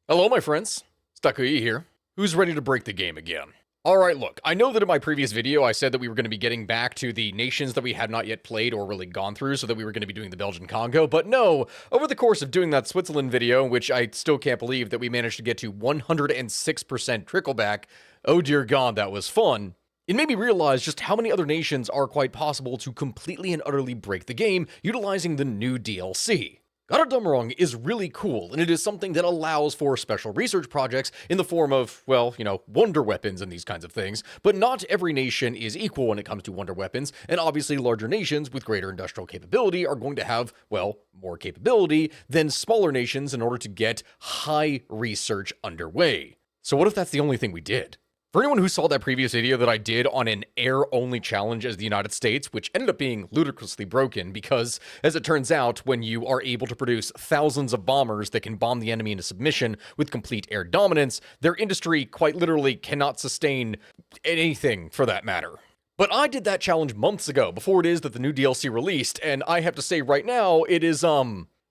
Hello, my friends. Stakuyi here. Who's ready to break the game again? Alright, look, I know that in my previous video I said that we were going to be getting back to the nations that we had not yet played or really gone through, so that we were going to be doing the Belgian Congo, but no, over the course of doing that Switzerland video, which I still can't believe that we managed to get to 106% trickleback, oh dear god, that was fun. It made me realize just how many other nations are quite possible to completely and utterly break the game utilizing the new DLC. Got It Wrong is really cool, and it is something that allows for special research projects in the form of, well, wonder weapons and these kinds of things, but not every nation is equal when it comes to wonder weapons, and obviously larger nations with greater industrial capability are going to have, well, more capability than smaller nations in order to get high research underway. So what if that's the only thing we did? For anyone who saw that previous video that I did on an air-only challenge as the United States, which ended up being ludicrously broken because, as it turns out, when you are able to produce thousands of bombers that can bomb the enemy into submission with complete air dominance, their industry quite literally cannot sustain anything for that matter. But I did that challenge months ago, before it is that the new DLC released, and I have to say right now, it is,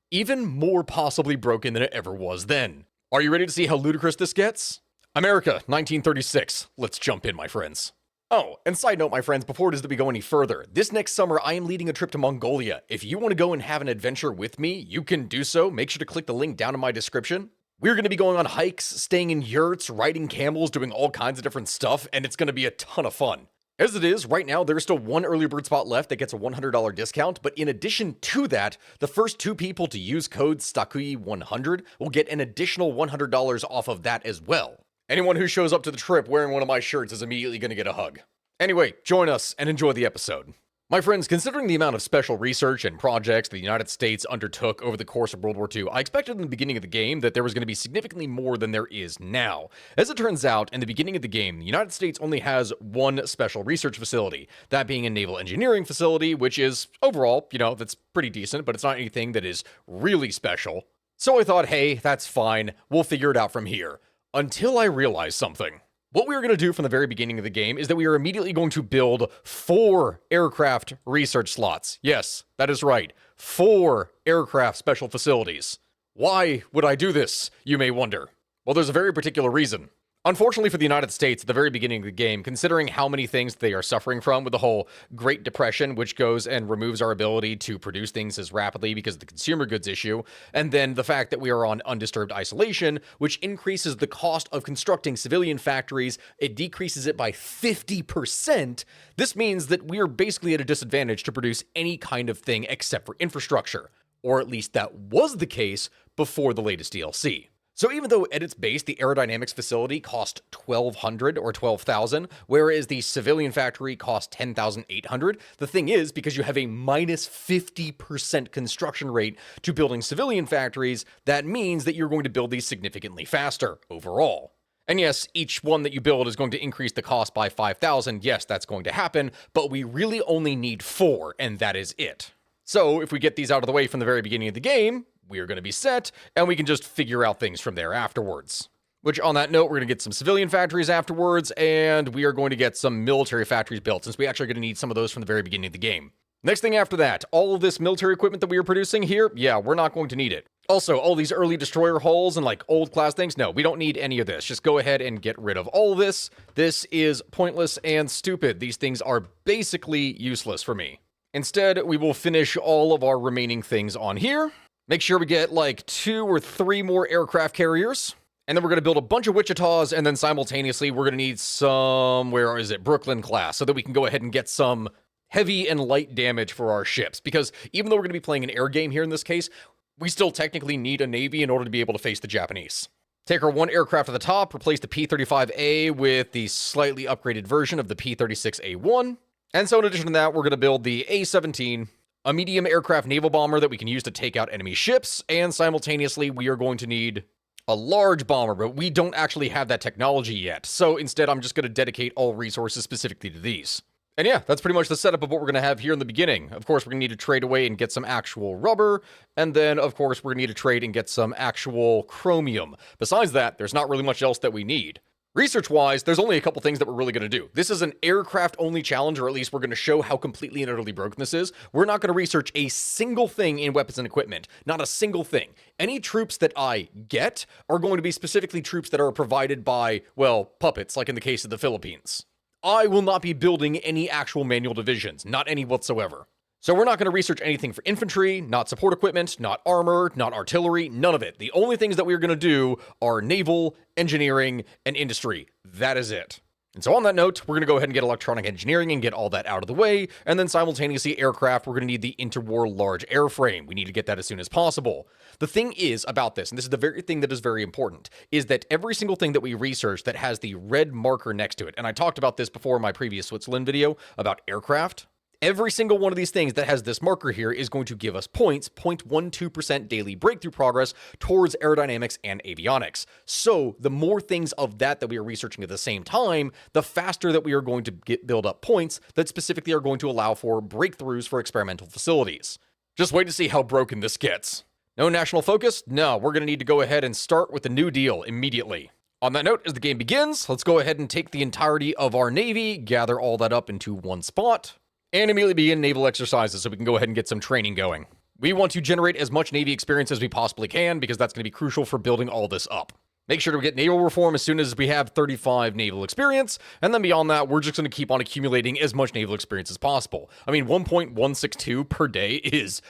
even more possibly broken than it ever was then. Are you ready to see how ludicrous this gets? America, 1936. Let's jump in, my friends. Oh, and side note, my friends, before it is that we go any further, this next summer I am leading a trip to Mongolia. If you want to go and have an adventure with me, you can do so. Make sure to click the link down in my description. We're going to be going on hikes, staying in yurts, riding camels, doing all kinds of different stuff, and it's going to be a ton of fun. As it is, right now, there's still one early bird spot left that gets a $100 discount, but in addition to that, the first 2 people to use code STAKUI100 will get an additional $100 off of that as well. Anyone who shows up to the trip wearing one of my shirts is immediately going to get a hug. Anyway, join us and enjoy the episode. My friends, considering the amount of special research and projects the United States undertook over the course of World War II, I expected in the beginning of the game that there was going to be significantly more than there is now. As it turns out, in the beginning of the game, the United States only has one special research facility, that being a naval engineering facility, which is, overall, that's pretty decent, but it's not anything that is really special. So I thought, hey, that's fine, we'll figure it out from here. Until I realized something. What we are going to do from the very beginning of the game is that we are immediately going to build 4 aircraft research slots. Yes, that is right. 4 aircraft special facilities. Why would I do this, you may wonder? Well, there's a very particular reason. Unfortunately for the United States, at the very beginning of the game, considering how many things they are suffering from with the whole Great Depression, which goes and removes our ability to produce things as rapidly because of the consumer goods issue, and then the fact that we are on undisturbed isolation, which increases the cost of constructing civilian factories, it decreases it by 50%, this means that we are basically at a disadvantage to produce any kind of thing except for infrastructure. Or at least that was the case before the latest DLC. So even though at its base, the aerodynamics facility cost $1,200 or $12,000, whereas the civilian factory cost $10,800, the thing is, because you have a minus 50% construction rate to building civilian factories, that means that you're going to build these significantly faster overall. And yes, each one that you build is going to increase the cost by $5,000. Yes, that's going to happen, but we really only need 4, and that is it. So if we get these out of the way from the very beginning of the game, we are going to be set, and we can just figure out things from there afterwards. Which, on that note, we're going to get some civilian factories afterwards, and we are going to get some military factories built, since we actually are going to need some of those from the very beginning of the game. Next thing after that, all of this military equipment that we are producing here, yeah, we're not going to need it. Also, all these early destroyer hulls and, old class things, no, we don't need any of this. Just go ahead and get rid of all of this. This is pointless and stupid. These things are basically useless for me. Instead, we will finish all of our remaining things on here. Make sure we get 2 or 3 more aircraft carriers. And then we're going to build a bunch of Wichitas, and then simultaneously we're going to need some, where is it, Brooklyn class, so that we can go ahead and get some heavy and light damage for our ships. Because even though we're going to be playing an air game here in this case, we still technically need a navy in order to be able to face the Japanese. Take our 1 aircraft at the top, replace the P-35A with the slightly upgraded version of the P-36A1. And so in addition to that, we're going to build the A-17, a medium aircraft naval bomber that we can use to take out enemy ships, and simultaneously we are going to need a large bomber, but we don't actually have that technology yet. So instead, I'm just going to dedicate all resources specifically to these. And yeah, that's pretty much the setup of what we're going to have here in the beginning. Of course, we're going to need to trade away and get some actual rubber, and then, of course, we're going to need to trade and get some actual chromium. Besides that, there's not really much else that we need. Research-wise, there's only a couple things that we're really going to do. This is an aircraft-only challenge, or at least we're going to show how completely and utterly broken this is. We're not going to research a single thing in weapons and equipment. Not a single thing. Any troops that I get are going to be specifically troops that are provided by, well, puppets, like in the case of the Philippines. I will not be building any actual manual divisions, not any whatsoever. So we're not going to research anything for infantry, not support equipment, not armor, not artillery, none of it. The only things that we're going to do are naval, engineering, and industry. That is it. And so on that note, we're going to go ahead and get electronic engineering and get all that out of the way, and then simultaneously aircraft, we're going to need the interwar large airframe. We need to get that as soon as possible. The thing is about this, and this is the very thing that is very important, is that every single thing that we research that has the red marker next to it, and I talked about this before in my previous Switzerland video about aircraft, every single one of these things that has this marker here is going to give us points, 0.12% daily breakthrough progress towards aerodynamics and avionics. So the more things of that we are researching at the same time, the faster that we are going to build up points that specifically are going to allow for breakthroughs for experimental facilities. Just wait to see how broken this gets. No national focus? No, we're going to need to go ahead and start with the New Deal immediately. On that note, as the game begins, let's go ahead and take the entirety of our Navy, gather all that up into one spot, and immediately begin naval exercises so we can go ahead and get some training going. We want to generate as much Navy experience as we possibly can because that's going to be crucial for building all this up. Make sure to get naval reform as soon as we have 35 naval experience, and then beyond that, we're just going to keep on accumulating as much naval experience as possible. I mean, 1.162 per day is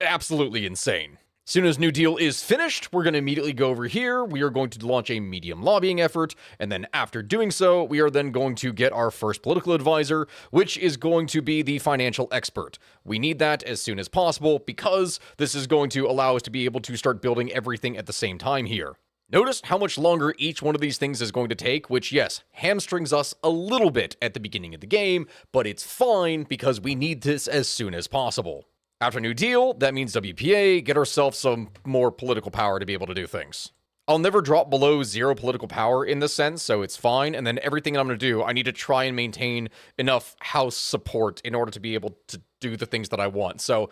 absolutely insane. As soon as New Deal is finished, we're going to immediately go over here. We are going to launch a medium lobbying effort. And then after doing so, we are then going to get our first political advisor, which is going to be the financial expert. We need that as soon as possible because this is going to allow us to be able to start building everything at the same time here. Notice how much longer each one of these things is going to take, which, yes, hamstrings us a little bit at the beginning of the game, but it's fine because we need this as soon as possible. After New Deal, that means WPA, get ourselves some more political power to be able to do things. I'll never drop below 0 political power in this sense, so it's fine. And then everything I'm going to do, I need to try and maintain enough House support in order to be able to do the things that I want. So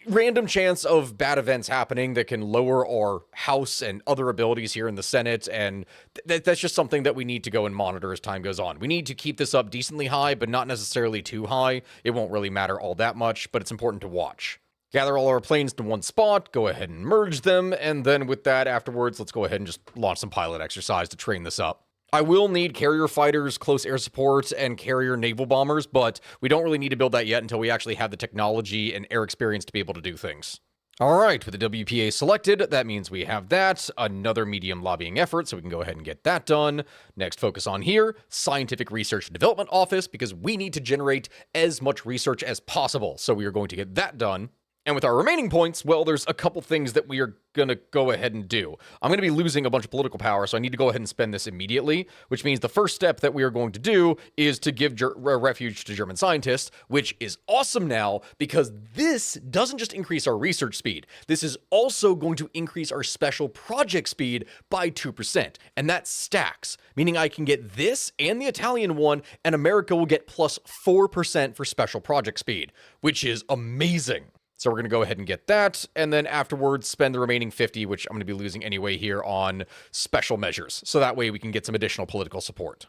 random chance of bad events happening that can lower our House and other abilities here in the Senate, and that's just something that we need to go and monitor as time goes on. We need to keep this up decently high, but not necessarily too high. It won't really matter all that much, but it's important to watch. Gather all our planes to one spot, go ahead and merge them, and then with that afterwards, let's go ahead and just launch some pilot exercise to train this up. I will need carrier fighters, close air support, and carrier naval bombers, but we don't really need to build that yet until we actually have the technology and air experience to be able to do things. All right, with the WPA selected, that means we have that. Another medium lobbying effort, so we can go ahead and get that done. Next, focus on here, Scientific Research and Development Office, because we need to generate as much research as possible, so we are going to get that done. And with our remaining points, well, there's a couple things that we are going to go ahead and do. I'm going to be losing a bunch of political power, so I need to go ahead and spend this immediately, which means the first step that we are going to do is to give refuge to German scientists, which is awesome now because this doesn't just increase our research speed. This is also going to increase our special project speed by 2%, and that stacks, meaning I can get this and the Italian one, and America will get plus 4% for special project speed, which is amazing. So we're going to go ahead and get that, and then afterwards spend the remaining 50, which I'm going to be losing anyway here, on special measures. So that way we can get some additional political support.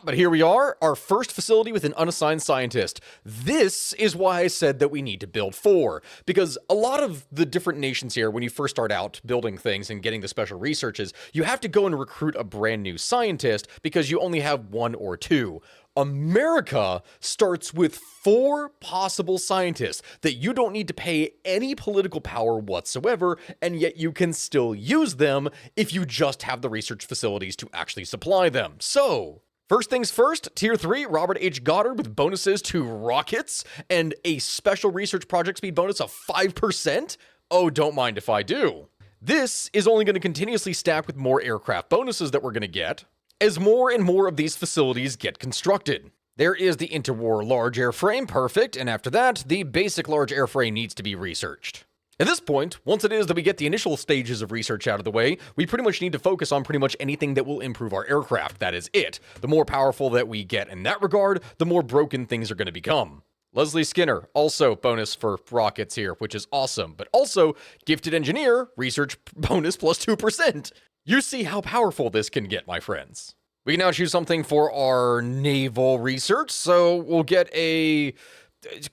But here we are, our first facility with an unassigned scientist. This is why I said that we need to build 4, because a lot of the different nations here, when you first start out building things and getting the special researches, you have to go and recruit a brand new scientist because you only have 1 or 2. America starts with 4 possible scientists that you don't need to pay any political power whatsoever, and yet you can still use them if you just have the research facilities to actually supply them. So, first things first, Tier 3, Robert H. Goddard with bonuses to rockets and a special research project speed bonus of 5%? Oh, don't mind if I do. This is only going to continuously stack with more aircraft bonuses that we're going to get as more and more of these facilities get constructed. There is the interwar large airframe, perfect, and after that, the basic large airframe needs to be researched. At this point, once it is that we get the initial stages of research out of the way, we pretty much need to focus on pretty much anything that will improve our aircraft. That is it. The more powerful that we get in that regard, the more broken things are going to become. Leslie Skinner, also bonus for rockets here, which is awesome, but also gifted engineer, research bonus plus 2%. You see how powerful this can get, my friends. We can now choose something for our naval research, so we'll get a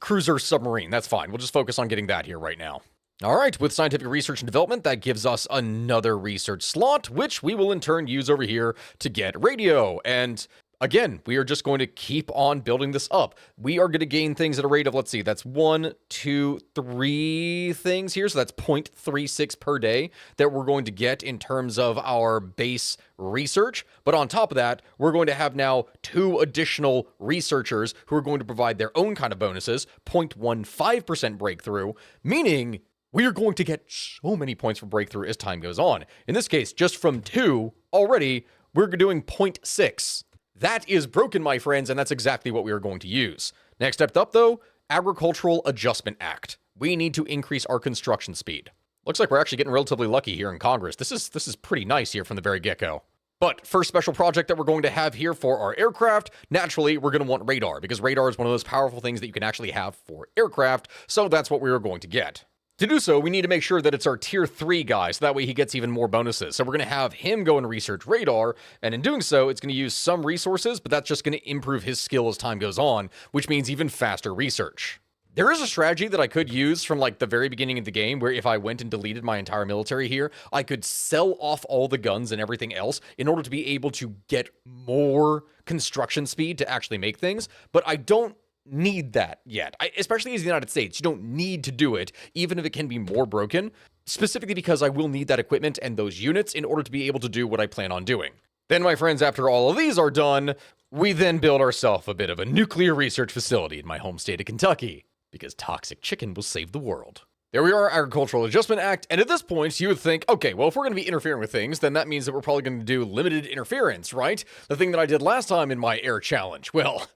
cruiser submarine. That's fine. We'll just focus on getting that here right now. All right, with scientific research and development, that gives us another research slot, which we will in turn use over here to get radio. And again, we are just going to keep on building this up. We are going to gain things at a rate of, let's see, that's 1, 2, 3 things here. So that's 0.36 per day that we're going to get in terms of our base research. But on top of that, we're going to have now 2 additional researchers who are going to provide their own kind of bonuses, 0.15% breakthrough, meaning we are going to get so many points for breakthrough as time goes on. In this case, just from 2 already, we're doing 0.6. That is broken, my friends, and that's exactly what we are going to use. Next step up, though, Agricultural Adjustment Act. We need to increase our construction speed. Looks like we're actually getting relatively lucky here in Congress. This is pretty nice here from the very get-go. But first special project that we're going to have here for our aircraft, naturally, we're going to want radar, because radar is one of those powerful things that you can actually have for aircraft, so that's what we are going to get. To do so, we need to make sure that it's our tier 3 guy, so that way he gets even more bonuses. So we're going to have him go and research radar, and in doing so, it's going to use some resources, but that's just going to improve his skill as time goes on, which means even faster research. There is a strategy that I could use from like the very beginning of the game, where if I went and deleted my entire military here, I could sell off all the guns and everything else in order to be able to get more construction speed to actually make things, but I don't need that yet. Especially as the United States, you don't need to do it, even if it can be more broken, specifically because I will need that equipment and those units in order to be able to do what I plan on doing. Then, my friends, after all of these are done, we then build ourselves a bit of a nuclear research facility in my home state of Kentucky, because toxic chicken will save the world. There we are, Agricultural Adjustment Act, and at this point, you would think, okay, well, if we're going to be interfering with things, then that means that we're probably going to do limited interference, right? The thing that I did last time in my air challenge. Well,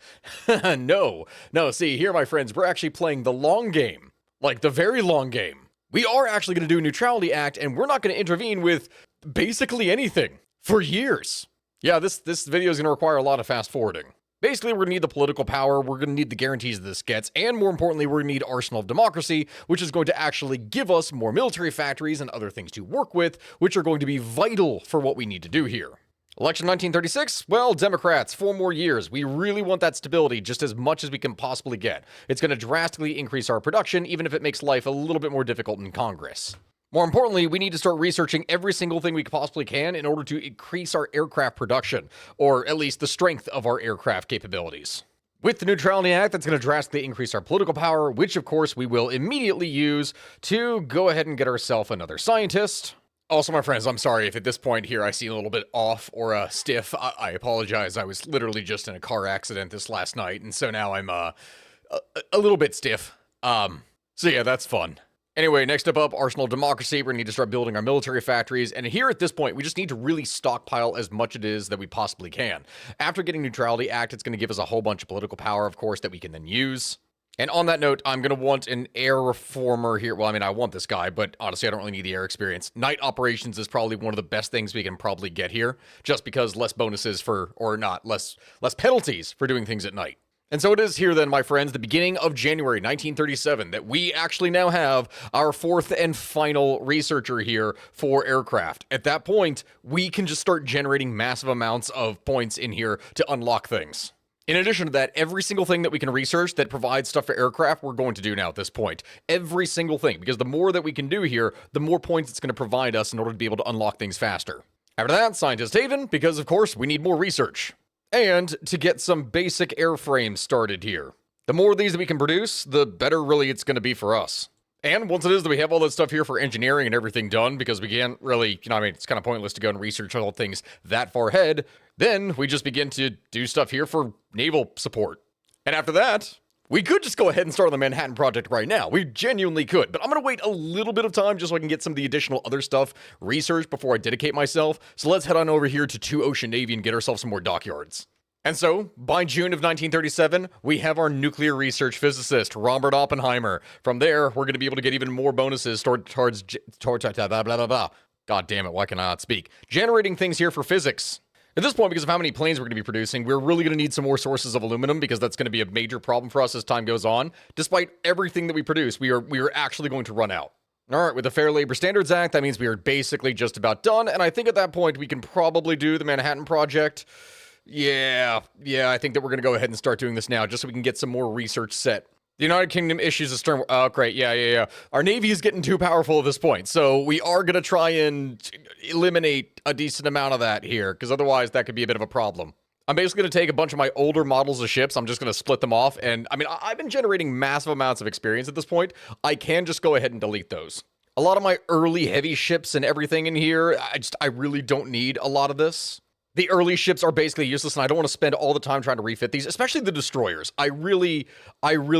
no, see, here, my friends, we're actually playing the long game, like the very long game. We are actually going to do a Neutrality Act, and we're not going to intervene with basically anything for years. Yeah, this video is going to require a lot of fast forwarding. Basically, we're going to need the political power, we're going to need the guarantees that this gets, and more importantly, we're going to need Arsenal of Democracy, which is going to actually give us more military factories and other things to work with, which are going to be vital for what we need to do here. Election 1936, well, Democrats, 4 more years. We really want that stability just as much as we can possibly get. It's going to drastically increase our production, even if it makes life a little bit more difficult in Congress. More importantly, we need to start researching every single thing we possibly can in order to increase our aircraft production, or at least the strength of our aircraft capabilities. With the Neutrality Act, that's going to drastically increase our political power, which of course we will immediately use to go ahead and get ourselves another scientist. Also, my friends, I'm sorry if at this point here I seem a little bit off or stiff. I apologize. I was literally just in a car accident this last night, and so now I'm a little bit stiff. So yeah, that's fun. Anyway, next up, Arsenal of Democracy. We're going to need to start building our military factories. And here at this point, we just need to really stockpile as much it is that we possibly can. After getting Neutrality Act, it's going to give us a whole bunch of political power, of course, that we can then use. And on that note, I'm going to want an air reformer here. Well, I mean, I want this guy, but honestly, I don't really need the air experience. Night operations is probably one of the best things we can probably get here, just because less bonuses for, or not, less penalties for doing things at night. And so it is here then, my friends, the beginning of January 1937, that we actually now have our 4th and final researcher here for aircraft. At that point, we can just start generating massive amounts of points in here to unlock things. In addition to that, every single thing that we can research that provides stuff for aircraft, we're going to do now at this point. Every single thing, because the more that we can do here, the more points it's going to provide us in order to be able to unlock things faster. After that, Scientist Haven, because of course we need more research. And to get some basic airframes started here. The more of these that we can produce, the better really it's going to be for us. And once it is that we have all that stuff here for engineering and everything done, because we can't really, it's kind of pointless to go and research all things that far ahead, then we just begin to do stuff here for naval support. And after that, we could just go ahead and start on the Manhattan Project right now. We genuinely could, but I'm going to wait a little bit of time just so I can get some of the additional other stuff researched before I dedicate myself. So let's head on over here to 2 Ocean Navy and get ourselves some more dockyards. And so, by June of 1937, we have our nuclear research physicist, Robert Oppenheimer. From there, we're going to be able to get even more bonuses towards blah, blah, blah, blah. God damn it, why can I not speak? Generating things here for physics. At this point, because of how many planes we're going to be producing, we're really going to need some more sources of aluminum, because that's going to be a major problem for us as time goes on. Despite everything that we produce, we are actually going to run out. All right, with the Fair Labor Standards Act, that means we are basically just about done, and I think at that point we can probably do the Manhattan Project. Yeah, I think that we're going to go ahead and start doing this now, just so we can get some more research set. The United Kingdom issues a stern... Oh, great, yeah. Our Navy is getting too powerful at this point, so we are going to try and eliminate a decent amount of that here, because otherwise that could be a bit of a problem. I'm basically going to take a bunch of my older models of ships, I'm just going to split them off, and I mean, I've been generating massive amounts of experience at this point. I can just go ahead and delete those. A lot of my early heavy ships and everything in here, I really don't need a lot of this. The early ships are basically useless, and I don't want to spend all the time trying to refit these, especially the destroyers. I really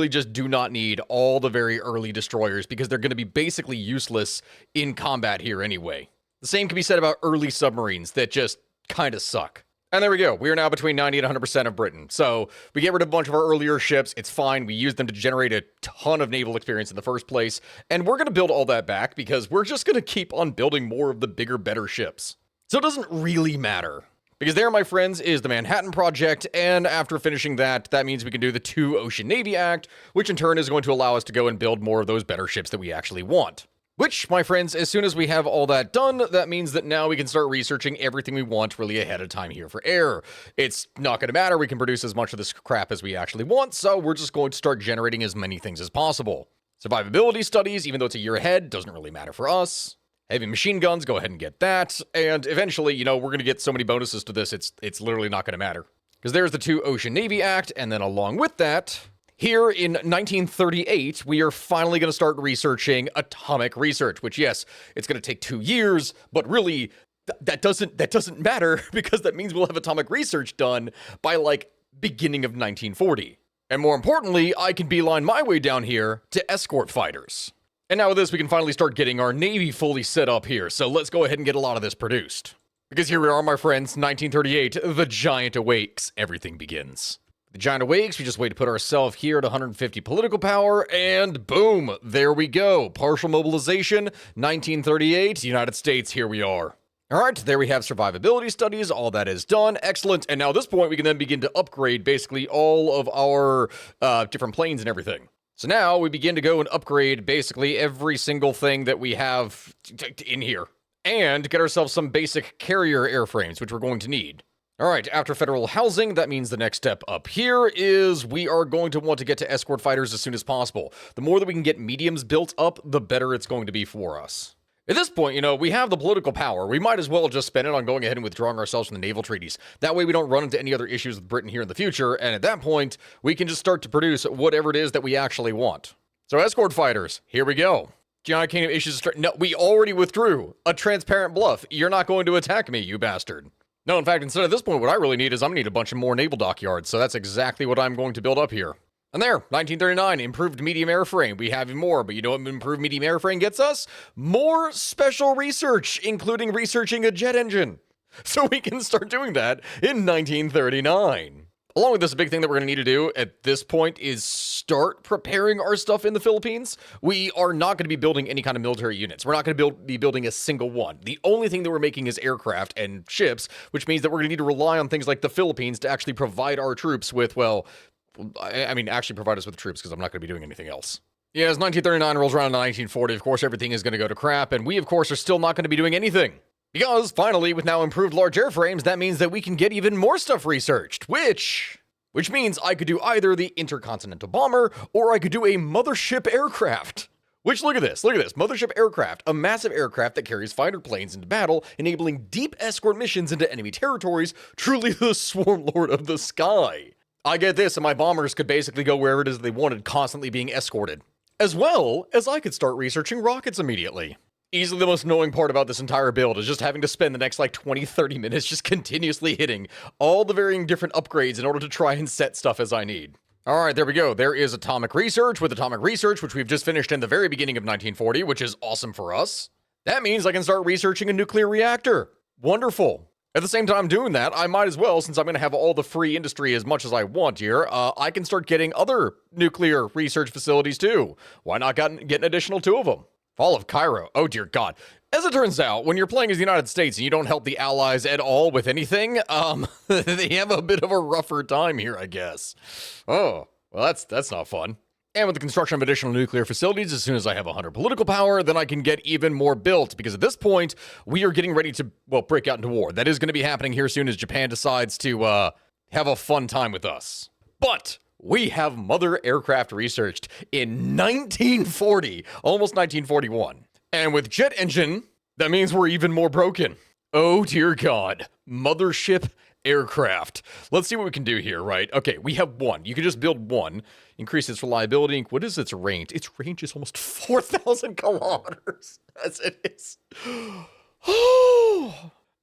just do not need all the very early destroyers, because they're going to be basically useless in combat here anyway. The same can be said about early submarines that just kind of suck. And there we go. We are now between 90 and 100% of Britain. So we get rid of a bunch of our earlier ships. It's fine. We use them to generate a ton of naval experience in the first place. And we're going to build all that back because we're just going to keep on building more of the bigger, better ships. So it doesn't really matter. Because there, my friends, is the Manhattan Project, and after finishing that, that means we can do the 2 Ocean Navy Act, which in turn is going to allow us to go and build more of those better ships that we actually want. Which, my friends, as soon as we have all that done, that means that now we can start researching everything we want really ahead of time here for air. It's not going to matter, we can produce as much of this crap as we actually want, so we're just going to start generating as many things as possible. Survivability studies, even though it's a year ahead, doesn't really matter for us. Heavy machine guns, go ahead and get that. And eventually, you know, we're going to get so many bonuses to this, it's literally not going to matter. Because there's the 2 Ocean Navy Act, and then along with that, here in 1938, we are finally going to start researching atomic research, which, yes, it's going to take 2 years, but really, that doesn't matter, because that means we'll have atomic research done by, like, beginning of 1940. And more importantly, I can beeline my way down here to escort fighters. And now with this, we can finally start getting our Navy fully set up here, so let's go ahead and get a lot of this produced. Because here we are, my friends, 1938, the giant awakes, everything begins. The giant awakes, we just wait to put ourselves here at 150 political power, and boom, there we go. Partial mobilization, 1938, United States, here we are. Alright, there we have survivability studies, all that is done, excellent, and now at this point we can then begin to upgrade basically all of our different planes and everything. So now we begin to go and upgrade basically every single thing that we have in here. And get ourselves some basic carrier airframes, which we're going to need. Alright, after federal housing, that means the next step up here is we are going to want to get to escort fighters as soon as possible. The more that we can get mediums built up, the better it's going to be for us. At this point, you know, we have the political power. We might as well just spend it on going ahead and withdrawing ourselves from the naval treaties. That way we don't run into any other issues with Britain here in the future, and at that point, we can just start to produce whatever it is that we actually want. So escort fighters, here we go. United Kingdom issues... No, we already withdrew. A transparent bluff. You're not going to attack me, you bastard. No, in fact, instead at this point, what I really need is I'm going to need a bunch of more naval dockyards, so that's exactly what I'm going to build up here. And there, 1939, improved medium airframe. We have more, but you know what improved medium airframe gets us? More special research, including researching a jet engine. So we can start doing that in 1939. Along with this, a big thing that we're going to need to do at this point is start preparing our stuff in the Philippines. We are not going to be building any kind of military units. We're not going to be building a single one. The only thing that we're making is aircraft and ships, which means that we're going to need to rely on things like the Philippines to actually provide our troops with, well... I mean, actually provide us with troops, because I'm not going to be doing anything else. Yeah, as 1939 rolls around to 1940, of course, everything is going to go to crap, and we, of course, are still not going to be doing anything. Because, finally, with now improved large airframes, that means that we can get even more stuff researched, which means I could do either the intercontinental bomber, or I could do a mothership aircraft. Which, look at this, mothership aircraft, a massive aircraft that carries fighter planes into battle, enabling deep escort missions into enemy territories, truly the swarm lord of the sky. I get this, and my bombers could basically go wherever it is they wanted, constantly being escorted. As well as I could start researching rockets immediately. Easily the most annoying part about this entire build is just having to spend the next like 20-30 minutes just continuously hitting all the varying different upgrades in order to try and set stuff as I need. Alright, there we go. There is atomic research, which we've just finished in the very beginning of 1940, which is awesome for us. That means I can start researching a nuclear reactor. Wonderful. At the same time doing that, I might as well, since I'm going to have all the free industry as much as I want here, I can start getting other nuclear research facilities too. Why not get an additional 2 of them? Fall of Cairo. Oh dear God. As it turns out, when you're playing as the United States and you don't help the Allies at all with anything, they have a bit of a rougher time here, I guess. Oh, well that's not fun. And with the construction of additional nuclear facilities, as soon as I have 100 political power, then I can get even more built. Because at this point, we are getting ready to, well, break out into war. That is going to be happening here soon as Japan decides to have a fun time with us. But we have mother aircraft researched in 1940, almost 1941. And with jet engine, that means we're even more broken. Oh, dear God. Mothership aircraft. Let's see what we can do here, right? Okay, we have one. You can just build one. Increase its reliability. What is its range? Its range is almost 4,000 kilometers. As it is.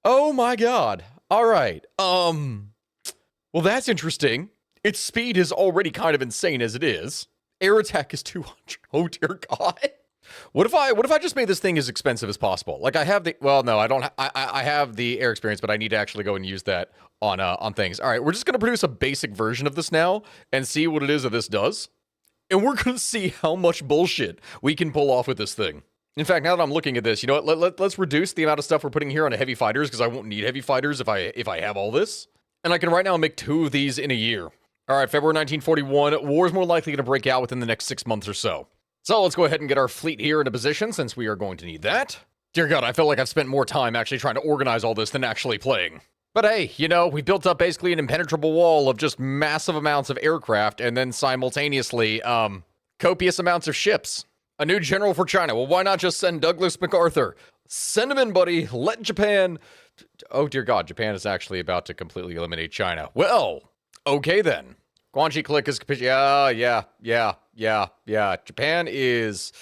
Oh my God. All right. Well, that's interesting. Its speed is already kind of insane as it is. Air attack is 200. Oh dear God. What if I just made this thing as expensive as possible? Like I have the, well, no, I don't. I have the air experience, but I need to actually go and use that on things. All right, we're just gonna produce a basic version of this now and see what it is that this does, and we're gonna see how much bullshit we can pull off with this thing. In fact, now that I'm looking at this, you know what? Let's reduce the amount of stuff we're putting here on heavy fighters because I won't need heavy fighters if I have all this, and I can right now make 2 of these in a year. All right, February 1941. War is more likely going to break out within the next 6 months or so. So let's go ahead and get our fleet here into position since we are going to need that. Dear God, I feel like I've spent more time actually trying to organize all this than actually playing. But hey, you know, we built up basically an impenetrable wall of just massive amounts of aircraft and then simultaneously, copious amounts of ships. A new general for China. Well, why not just send Douglas MacArthur? Send him in, buddy. Let Japan... Oh, dear God, Japan is actually about to completely eliminate China. Well, okay then. Guanxi click is yeah. Japan is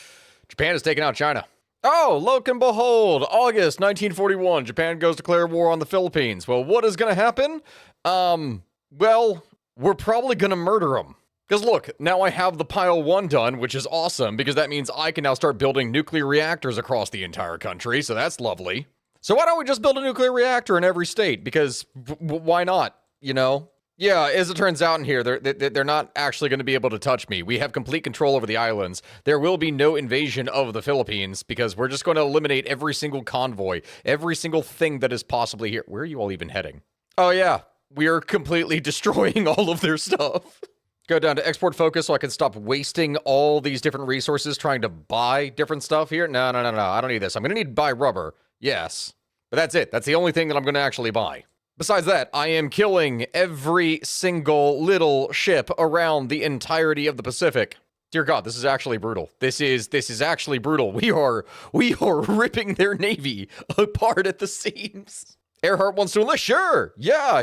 taking out China. Oh, look and behold, August 1941, Japan goes to declare war on the Philippines. Well, what is going to happen? Well, we're probably going to murder them. Because look, now I have the Pile 1 done, which is awesome, because that means I can now start building nuclear reactors across the entire country, so that's lovely. So why don't we just build a nuclear reactor in every state? Because why not, you know? Yeah, as it turns out in here, they're not actually going to be able to touch me. We have complete control over the islands. There will be no invasion of the Philippines because we're just going to eliminate every single convoy, every single thing that is possibly here. Where are you all even heading? Oh yeah, we are completely destroying all of their stuff. Go down to export focus so I can stop wasting all these different resources trying to buy different stuff here. No, I don't need this. I'm going to need to buy rubber. Yes, but that's it. That's the only thing that I'm going to actually buy. Besides that, I am killing every single little ship around the entirety of the Pacific. Dear God, this is actually brutal. This is actually brutal. We are ripping their navy apart at the seams. Earhart wants to enlist. Sure. Yeah.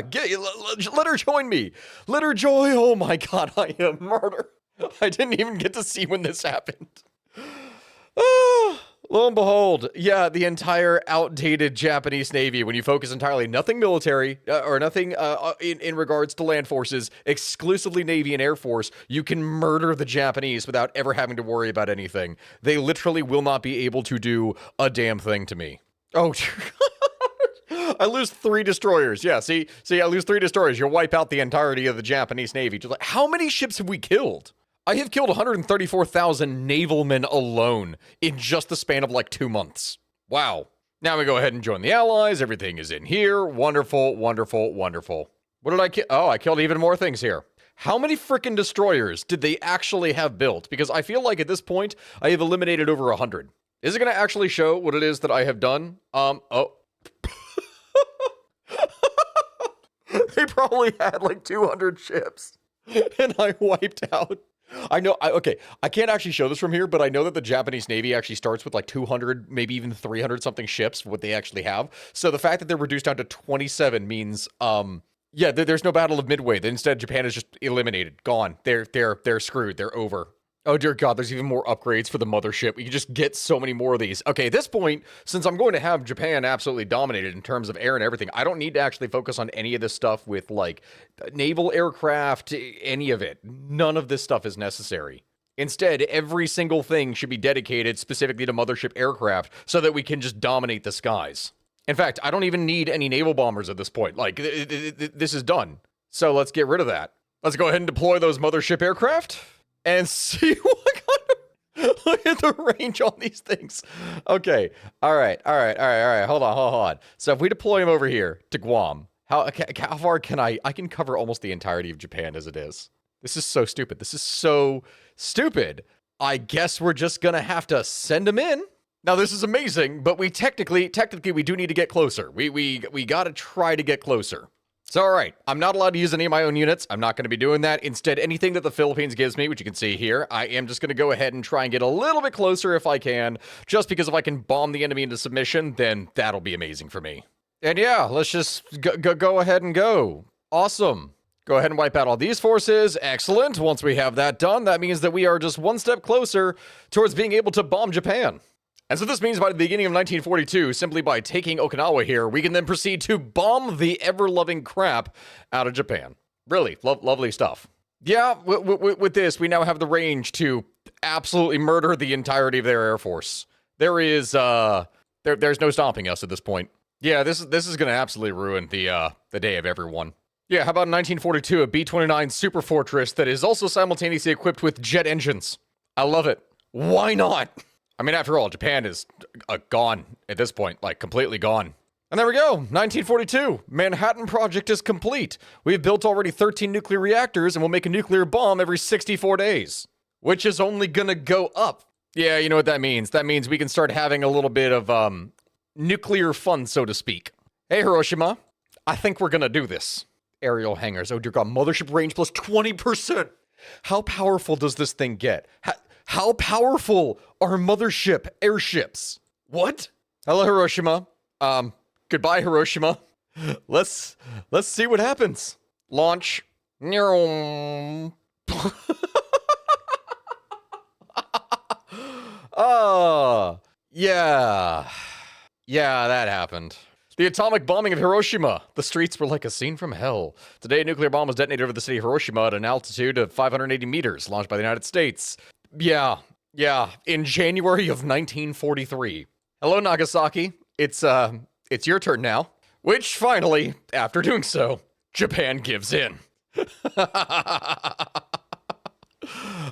Let her join me. Let her join. Oh my God, I am murder. I didn't even get to see when this happened. Lo and behold, yeah, the entire outdated Japanese Navy, when you focus entirely nothing military or nothing in regards to land forces, exclusively Navy and Air Force, you can murder the Japanese without ever having to worry about anything. They literally will not be able to do a damn thing to me. Oh, I lose 3 destroyers. Yeah, see, I lose 3 destroyers. You'll wipe out the entirety of the Japanese Navy. Just like, how many ships have we killed? I have killed 134,000 navalmen alone in just the span of like 2 months. Wow. Now we go ahead and join the Allies. Everything is in here. Wonderful, wonderful, wonderful. What did I kill? Oh, I killed even more things here. How many freaking destroyers did they actually have built? Because I feel like at this point, I have eliminated over 100. Is it going to actually show what it is that I have done? Oh. They probably had like 200 ships. And I wiped out. I know, okay, I can't actually show this from here, but I know that the Japanese Navy actually starts with like 200, maybe even 300 something ships, what they actually have. So the fact that they're reduced down to 27 means, yeah, there's no Battle of Midway. Instead, Japan is just eliminated, gone. They're screwed. They're over. Oh dear God, there's even more upgrades for the mothership. We can just get so many more of these. Okay, at this point, since I'm going to have Japan absolutely dominated in terms of air and everything, I don't need to actually focus on any of this stuff with like naval aircraft, any of it. None of this stuff is necessary. Instead, every single thing should be dedicated specifically to mothership aircraft so that we can just dominate the skies. In fact, I don't even need any naval bombers at this point. Like, this is done. So let's get rid of that. Let's go ahead and deploy those mothership aircraft. And see what kind of... Look at the range on these things. Okay. All right. Hold on. So if we deploy him over here to Guam, how far can I can cover almost the entirety of Japan as it is. This is so stupid. This is so Stupid. I guess we're just gonna have to send them in. Now this is amazing, but we technically we do need to get closer. We gotta try to get closer. So all right, I'm not allowed to use any of my own units. I'm not gonna be doing that. Instead, anything that the Philippines gives me, which you can see here, I am just gonna go ahead and try and get a little bit closer if I can, just because if I can bomb the enemy into submission, then that'll be amazing for me. And yeah, let's just go ahead and go. Awesome. Go ahead and wipe out all these forces. Excellent. Once we have that done, that means that we are just one step closer towards being able to bomb Japan. And so this means by the beginning of 1942, simply by taking Okinawa here, we can then proceed to bomb the ever-loving crap out of Japan. Really, lovely stuff. Yeah, with this, we now have the range to absolutely murder the entirety of their air force. There is, there's no stopping us at this point. Yeah, this is going to absolutely ruin the day of everyone. Yeah, how about in 1942, a B-29 Super Fortress that is also simultaneously equipped with jet engines? I love it. Why not? I mean, after all, Japan is gone at this point, like completely gone. And there we go, 1942. Manhattan Project is complete. We've built already 13 nuclear reactors and we'll make a nuclear bomb every 64 days, which is only gonna go up. Yeah, you know what that means. That means we can start having a little bit of nuclear fun, so to speak. Hey, Hiroshima, I think we're gonna do this. Aerial hangars. Oh dear God, mothership range plus 20%. How powerful does this thing get? How powerful are mothership airships? What? Hello, Hiroshima. Goodbye, Hiroshima. Let's see what happens. Launch. Oh, yeah. Yeah, that happened. The atomic bombing of Hiroshima. The streets were like a scene from hell. Today, a nuclear bomb was detonated over the city of Hiroshima at an altitude of 580 meters, launched by the United States. Yeah, in January of 1943. Hello, Nagasaki. It's your turn now. Which, finally, after doing so, Japan gives in.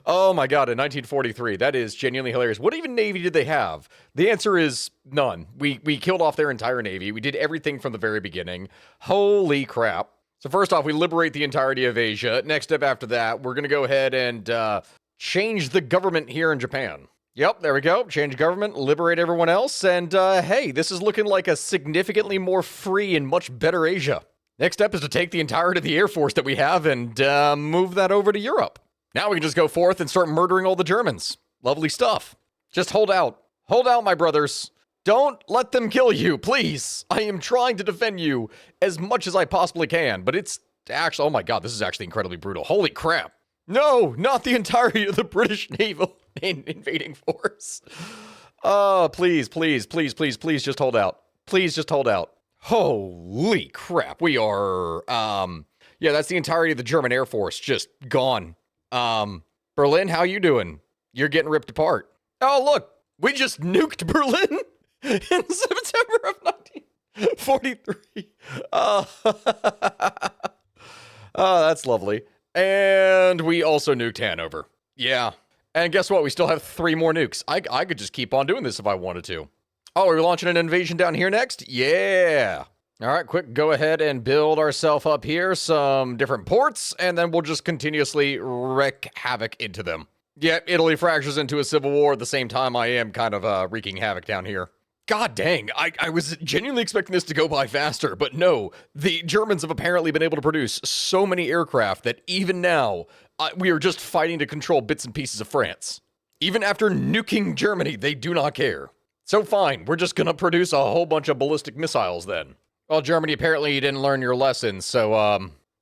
Oh my God, in 1943, that is genuinely hilarious. What even navy did they have? The answer is none. We killed off their entire navy. We did everything from the very beginning. Holy crap. So first off, we liberate the entirety of Asia. Next step after that, we're gonna go ahead and change the government here in Japan. Yep, there we go. Change government, liberate everyone else, and hey, this is looking like a significantly more free and much better Asia. Next step is to take the entirety of the Air Force that we have and move that over to Europe. Now we can just go forth and start murdering all the Germans. Lovely stuff. Just hold out. Hold out, my brothers. Don't let them kill you, please. I am trying to defend you as much as I possibly can, but it's actually, oh my God, this is actually incredibly brutal. Holy crap. No, not the entirety of the British naval invading force. Please just hold out. Please just hold out. Holy crap. We are, yeah, that's the entirety of the German Air Force just gone. Berlin, how you doing? You're getting ripped apart. Oh, look, we just nuked Berlin in September of 1943. Oh, that's lovely. And we also nuked Hanover. Yeah. And guess what? We still have 3 more nukes. I could just keep on doing this if I wanted to. Oh, are we launching an invasion down here next? Yeah. All right, quick, go ahead and build ourselves up here some different ports, and then we'll just continuously wreak havoc into them. Yep, Italy fractures into a civil war at the same time I am kind of wreaking havoc down here. God dang, I was genuinely expecting this to go by faster, but no, the Germans have apparently been able to produce so many aircraft that even now, we are just fighting to control bits and pieces of France. Even after nuking Germany, they do not care. So fine, we're just gonna produce a whole bunch of ballistic missiles then. Well, Germany, apparently you didn't learn your lesson, so,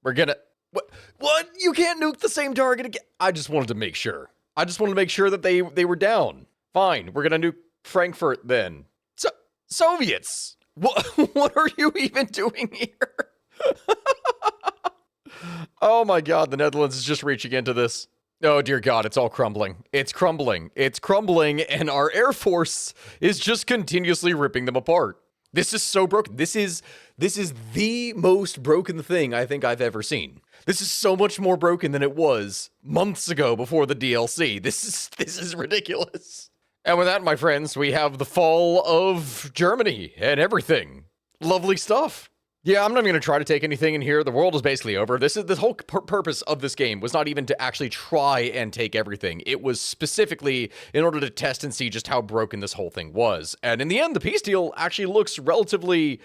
we're gonna... What? You can't nuke the same target again? I just wanted to make sure. I just wanted to make sure that they were down. Fine, we're gonna nuke Frankfurt then. Soviets! What are you even doing here? Oh my God, the Netherlands is just reaching into this. Oh dear God, it's all crumbling. It's crumbling. It's crumbling, and our Air Force is just continuously ripping them apart. This is so broken. This is the most broken thing I think I've ever seen. This is so much more broken than it was months ago before the DLC. This is ridiculous. And with that, my friends, we have the fall of Germany and everything. Lovely stuff. Yeah, I'm not even going to try to take anything in here. The world is basically over. This whole purpose of this game was not even to actually try and take everything. It was specifically in order to test and see just how broken this whole thing was. And in the end, the peace deal actually looks relatively,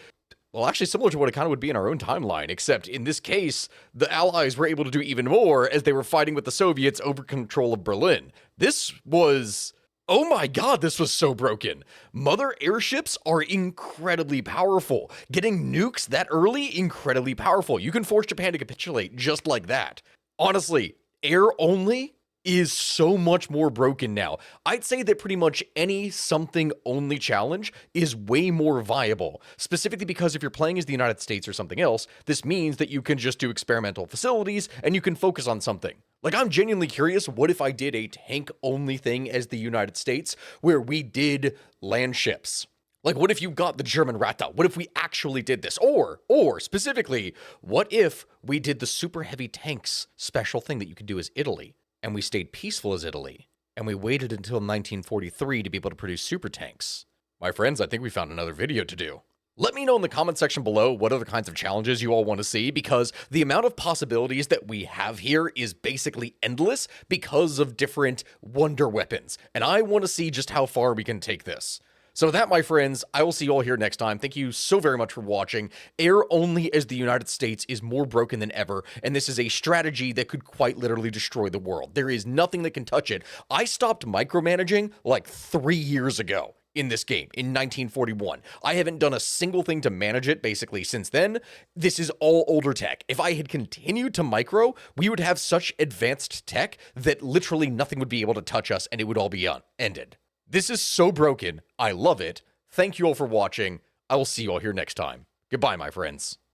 well, actually similar to what it kind of would be in our own timeline, except in this case, the Allies were able to do even more as they were fighting with the Soviets over control of Berlin. This was... Oh my god, this was so broken. Mother airships are incredibly powerful. Getting nukes that early, incredibly powerful. You can force Japan to capitulate just like that. Honestly, air only is so much more broken now. I'd say that pretty much any something only challenge is way more viable, specifically because if you're playing as the United States or something else, this means that you can just do experimental facilities and you can focus on something. Like, I'm genuinely curious, what if I did a tank-only thing as the United States, where we did land ships? Like, what if you got the German Rata? What if we actually did this? Or specifically, what if we did the super heavy tanks special thing that you could do as Italy, and we stayed peaceful as Italy, and we waited until 1943 to be able to produce super tanks? My friends, I think we found another video to do. Let me know in the comment section below what other kinds of challenges you all want to see, because the amount of possibilities that we have here is basically endless because of different wonder weapons, and I want to see just how far we can take this. So with that, my friends, I will see you all here next time. Thank you so very much for watching. Air only as the United States is more broken than ever, and this is a strategy that could quite literally destroy the world. There is nothing that can touch it. I stopped micromanaging like 3 years ago in this game, in 1941. I haven't done a single thing to manage it, basically, since then. This is all older tech. If I had continued to micro, we would have such advanced tech that literally nothing would be able to touch us, and it would all be ended. This is so broken. I love it. Thank you all for watching. I will see you all here next time. Goodbye, my friends.